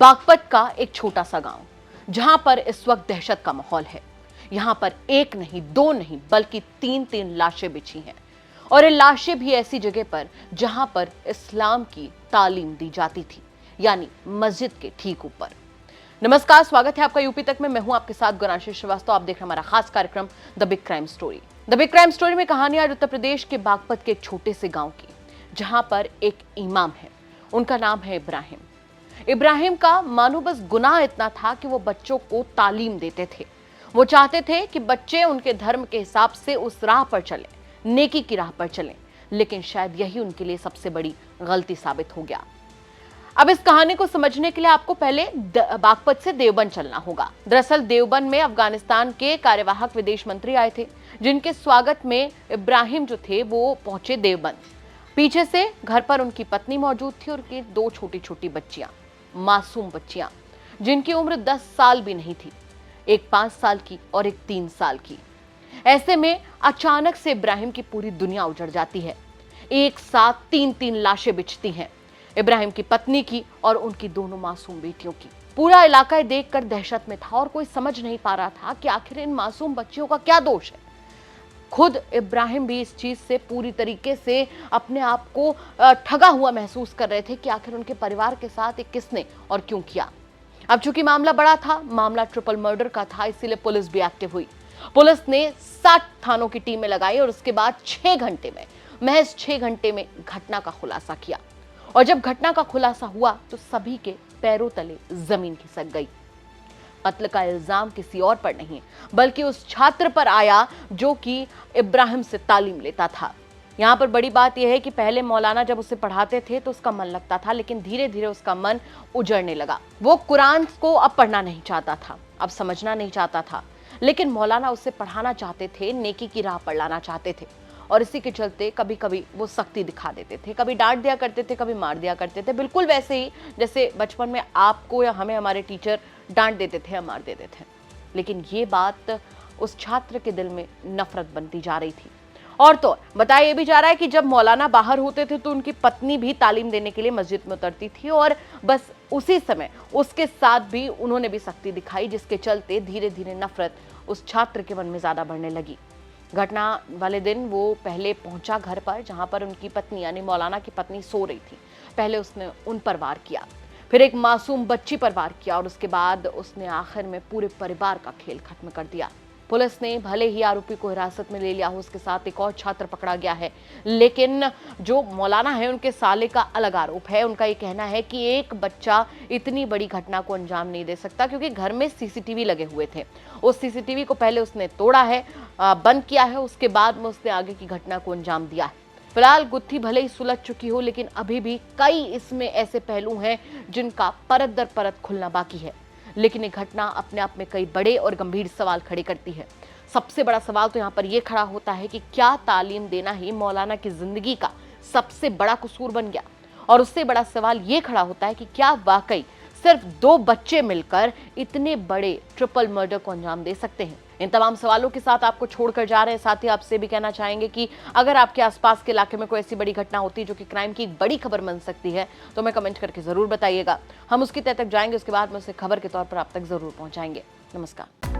बागपत का एक छोटा सा गांव जहां पर इस वक्त दहशत का माहौल है। यहां पर एक नहीं, दो नहीं, बल्कि तीन तीन लाशें बिछी हैं और ये लाशें भी ऐसी जगह पर जहां पर इस्लाम की तालीम दी जाती थी, यानी मस्जिद के ठीक ऊपर। नमस्कार, स्वागत है आपका यूपी तक में। मैं हूं आपके साथ गुरांशी श्रीवास्तव। आप देख रहे हैं हमारा खास कार्यक्रम the big crime story. The big crime story में कहानी आज उत्तर प्रदेश के बागपत के एक छोटे से गांव की, जहां पर एक इमाम है। उनका नाम है इब्राहिम। इब्राहिम का मानो बस गुनाह इतना था कि वो बच्चों को तालीम देते थे। वो चाहते थे कि बच्चे उनके धर्म के हिसाब से उस राह पर चलें, नेकी की राह पर चलें, लेकिन शायद यही उनके लिए सबसे बड़ी गलती साबित हो गया। अब इस कहानी को समझने के लिए आपको पहले बागपत से देवबंद चलना होगा। दरअसल देवबंद में अफगानिस्तान के कार्यवाहक विदेश मंत्री आए थे, जिनके स्वागत में इब्राहिम जो थे वो पहुंचे देवबंद। पीछे से घर पर उनकी पत्नी मौजूद थी और उनकी दो छोटी छोटी बच्चियां, मासूम बच्चियां, जिनकी उम्र 10 साल भी नहीं थी, एक 5 साल की और एक 3 साल की। ऐसे में अचानक से इब्राहिम की पूरी दुनिया उजड़ जाती है। एक साथ तीन तीन लाशें बिछती हैं, इब्राहिम की पत्नी की और उनकी दोनों मासूम बेटियों की। पूरा इलाका देखकर दहशत में था और कोई समझ नहीं पा रहा था कि आखिर इन मासूम बच्चियों का क्या दोष है। खुद इब्राहिम भी इस चीज से पूरी तरीके से अपने आप को ठगा हुआ महसूस कर रहे थे कि आखिर उनके परिवार के साथ ये किसने और क्यों किया। अब चूंकि मामला बड़ा था, मामला ट्रिपल मर्डर का था, इसीलिए पुलिस भी एक्टिव हुई। पुलिस ने 60 थानों की टीमें लगाई और उसके बाद 6 घंटे में, महज 6 घंटे में घटना का खुलासा किया। और जब घटना का खुलासा हुआ तो सभी के पैरों तले जमीन खिसक गई। कत्ल का इल्जाम किसी और पर नहीं, बल्कि उस छात्र पर आया जो कि इब्राहिम से तालीम लेता था। यहाँ पर बड़ी बात यह है कि पहले मौलाना जब उसे पढ़ाते थे तो उसका मन लगता था, लेकिन धीरे धीरे उसका मन उजड़ने लगा। वो कुरान को अब पढ़ना नहीं चाहता था, अब समझना नहीं चाहता था, लेकिन मौलाना उसे पढ़ाना चाहते थे, नेकी की राह पर लाना चाहते थे। और इसी के चलते कभी कभी वो सख्ती दिखा देते थे, कभी डांट दिया करते थे, कभी मार दिया करते थे, बिल्कुल वैसे ही जैसे बचपन में आपको या हमें हमारे टीचर डांट देते थे या मार देते थे। लेकिन ये बात उस छात्र के दिल में नफरत बनती जा रही थी। और तो बताया ये भी जा रहा है कि जब मौलाना बाहर होते थे तो उनकी पत्नी भी तालीम देने के लिए मस्जिद में उतरती थी और बस उसी समय उसके साथ भी उन्होंने भी सख्ती दिखाई, जिसके चलते धीरे धीरे नफरत उस छात्र के मन में ज्यादा बढ़ने लगी। घटना वाले दिन वो पहले पहुंचा घर पर, जहां पर उनकी पत्नी यानी मौलाना की पत्नी सो रही थी। पहले उसने उन पर वार किया, फिर एक मासूम बच्ची पर वार किया और उसके बाद उसने आखिर में पूरे परिवार का खेल खत्म कर दिया। पुलिस ने भले ही आरोपी को हिरासत में ले लिया हो, उसके साथ एक और छात्र पकड़ा गया है, लेकिन जो मौलाना है उनके साले का अलग आरोप है। उनका ये कहना है कि एक बच्चा इतनी बड़ी घटना को अंजाम नहीं दे सकता, क्योंकि घर में सीसीटीवी लगे हुए थे। उस सीसीटीवी को पहले उसने तोड़ा है, बंद किया है, उसके बाद में उसने आगे की घटना को अंजाम दिया है। फिलहाल गुत्थी भले ही सुलझ चुकी हो, लेकिन अभी भी कई इसमें ऐसे पहलू हैं जिनका परत दर परत खुलना बाकी है। लेकिन ये घटना अपने आप में कई बड़े और गंभीर सवाल खड़े करती है। सबसे बड़ा सवाल तो यहाँ पर यह खड़ा होता है कि क्या तालीम देना ही मौलाना की जिंदगी का सबसे बड़ा कसूर बन गया? और उससे बड़ा सवाल ये खड़ा होता है कि क्या वाकई सिर्फ 2 बच्चे मिलकर इतने बड़े ट्रिपल मर्डर को अंजाम दे सकते हैं? इन तमाम सवालों के साथ आपको छोड़कर जा रहे हैं। साथ ही आपसे भी कहना चाहेंगे कि अगर आपके आसपास के इलाके में कोई ऐसी बड़ी घटना होती है जो कि क्राइम की एक बड़ी खबर बन सकती है, तो हमें कमेंट करके जरूर बताइएगा। हम उसकी तह तक जाएंगे, उसके बाद में उसे खबर के तौर पर आप तक जरूर पहुंचाएंगे। नमस्कार।